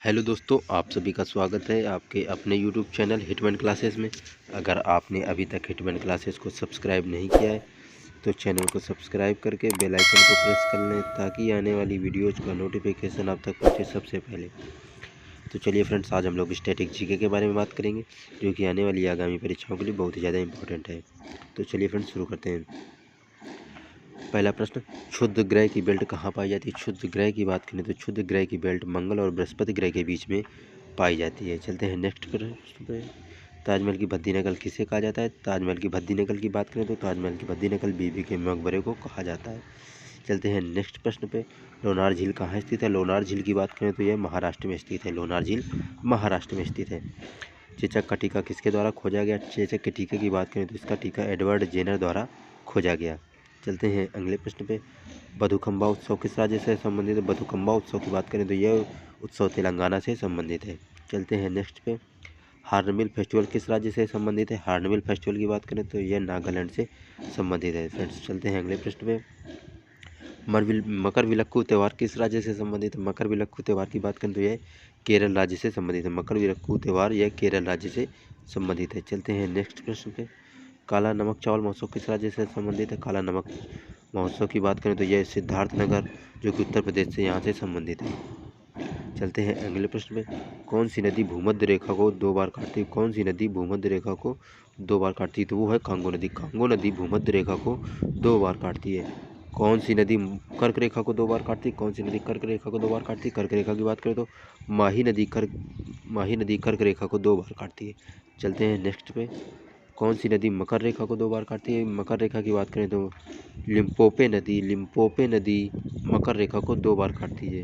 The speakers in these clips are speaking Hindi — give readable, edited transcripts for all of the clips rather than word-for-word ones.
हेलो दोस्तों, आप सभी का स्वागत है आपके अपने यूट्यूब चैनल हिटमैन क्लासेस में। अगर आपने अभी तक हिटमैन क्लासेस को सब्सक्राइब नहीं किया है तो चैनल को सब्सक्राइब करके बेल आइकन को प्रेस कर लें ताकि आने वाली वीडियोज़ का नोटिफिकेशन आप तक पहुंचे सबसे पहले। तो चलिए फ्रेंड्स, आज हम लोग स्टैटिक जीके के बारे में बात करेंगे जो कि आने वाली आगामी परीक्षाओं के लिए बहुत ही ज़्यादा इंपॉर्टेंट है। तो चलिए फ्रेंड्स, शुरू करते हैं। पहला प्रश्न, क्षुद्र ग्रह की बेल्ट कहाँ पाई जाती है? क्षुद्र ग्रह की बात करें तो क्षुद्र ग्रह की बेल्ट मंगल और बृहस्पति ग्रह के बीच में पाई जाती है। चलते हैं नेक्स्ट प्रश्न पे। ताजमहल की भद्दी नकल किसे कहा जाता है? ताजमहल की भद्दी नकल की बात करें तो ताजमहल की भद्दी नकल बीबी के मकबरे को कहा जाता है। चलते हैं नेक्स्ट प्रश्न पे। लोनार झील कहाँ स्थित है? लोनार झील की बात करें तो यह महाराष्ट्र में स्थित है। लोनार झील महाराष्ट्र में स्थित है। चेचक का टीका किसके द्वारा खोजा गया? चेचक के टीके की बात करें तो इसका टीका एडवर्ड जेनर द्वारा खोजा गया। चलते हैं अगले प्रश्न पे। बथुकम्बा उत्सव किस राज्य से संबंधित है? बथुकम्बा उत्सव की बात करें तो यह उत्सव तेलंगाना से संबंधित है। चलते हैं नेक्स्ट पे। हार्नबिल फेस्टिवल किस राज्य से संबंधित है? हार्नबिल फेस्टिवल की बात करें तो यह नागालैंड से संबंधित है। फ्रेंड्स, चलते हैं अगले प्रश्न पे। मकरविलक्कू त्यौहार किस राज्य से संबंधित है? मकरविलक्कू त्यौहार की बात करें तो यह केरल राज्य से संबंधित है। मकरविलक्कू त्यौहार यह केरल राज्य से संबंधित है। चलते हैं नेक्स्ट प्रश्न पे। काला नमक चावल महोत्सव किस राज्य से संबंधित है? काला नमक महोत्सव की बात करें तो यह सिद्धार्थनगर जो कि उत्तर प्रदेश से यहाँ से संबंधित है। चलते हैं अगले प्रश्न में। कौन सी नदी भूमध्य रेखा को 2 बार काटती है? कौन सी नदी भूमध्य रेखा को 2 बार काटती है? तो वो है कांगो नदी। कांगो नदी भूमध्य रेखा को 2 बार काटती है। कौन सी नदी कर्क रेखा को 2 बार काटती है? कौन सी नदी कर्क रेखा को 2 बार काटती है? कर्क रेखा की बात करें तो माही नदी कर्क रेखा को 2 बार काटती है। चलते हैं नेक्स्ट पे। कौन सी नदी मकर रेखा को 2 बार काटती है? मकर रेखा की बात करें तो लिम्पोपे नदी मकर रेखा को 2 बार काटती है।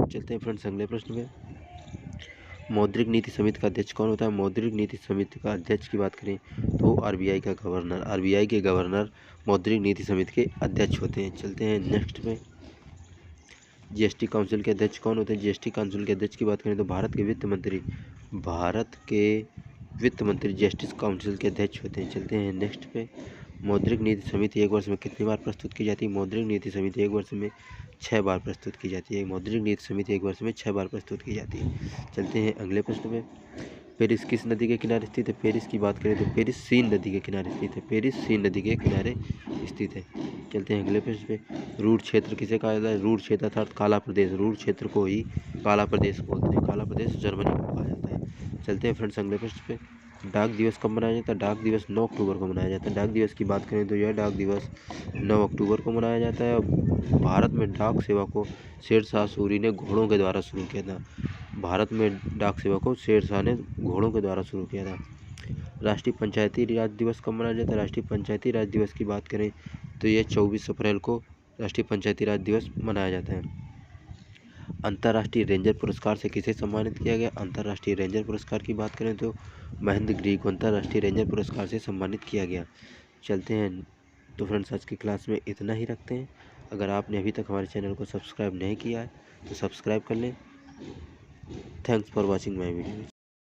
चलते हैं फ्रेंड्स अगले प्रश्न में। मौद्रिक नीति समिति का अध्यक्ष कौन होता है? मौद्रिक नीति समिति का अध्यक्ष की बात करें तो आरबीआई के गवर्नर मौद्रिक नीति समिति के अध्यक्ष होते हैं। चलते हैं नेक्स्ट में। जीएसटी काउंसिल के अध्यक्ष कौन होते हैं? जीएसटी काउंसिल के अध्यक्ष की बात करें तो भारत के वित्त मंत्री जीएसटी काउंसिल के अध्यक्ष होते हैं। चलते हैं नेक्स्ट पे। मौद्रिक नीति समिति एक वर्ष में कितनी बार प्रस्तुत की जाती है? मौद्रिक नीति समिति एक वर्ष में 6 बार प्रस्तुत की जाती है। मौद्रिक नीति समिति एक वर्ष में 6 बार प्रस्तुत की जाती है। चलते हैं अगले प्रश्न पे। पेरिस किस नदी के किनारे स्थित है? पेरिस की बात करें तो पेरिस सीन नदी के किनारे स्थित है। पेरिस सीन नदी के किनारे स्थित है। चलते हैं अगले प्रश्न पे। रूर क्षेत्र किसे कहा जाता है? रूर क्षेत्र अर्थात काला प्रदेश। रूर क्षेत्र को ही काला प्रदेश बोलते हैं। काला प्रदेश जर्मनी को कहा जाता है। चलते हैं फ्रेंड्स अगले प्रश्न पे। डाक दिवस कब मनाया जाता है? डाक दिवस 9 अक्टूबर को मनाया जाता है। डाक दिवस की बात करें तो यह डाक दिवस 9 अक्टूबर को मनाया जाता है। भारत में डाक सेवा को शेरशाह सूरी ने घोड़ों के द्वारा शुरू किया था। भारत में डाक सेवा को शेरशाह ने घोड़ों के द्वारा शुरू किया था। राष्ट्रीय पंचायती राज दिवस कब मनाया जाता है? राष्ट्रीय पंचायती राज दिवस की बात करें तो यह 24 अप्रैल को राष्ट्रीय पंचायती राज दिवस मनाया जाता है। अंतर्राष्ट्रीय रेंजर पुरस्कार से किसे सम्मानित किया गया? अंतर्राष्ट्रीय रेंजर पुरस्कार की बात करें तो महेंद्र गिरी को अंतर्राष्ट्रीय रेंजर पुरस्कार से सम्मानित किया गया। चलते हैं तो फ्रेंड्स, आज की क्लास में इतना ही रखते हैं। अगर आपने अभी तक हमारे चैनल को सब्सक्राइब नहीं किया है तो सब्सक्राइब कर लें। Thanks for watching my video.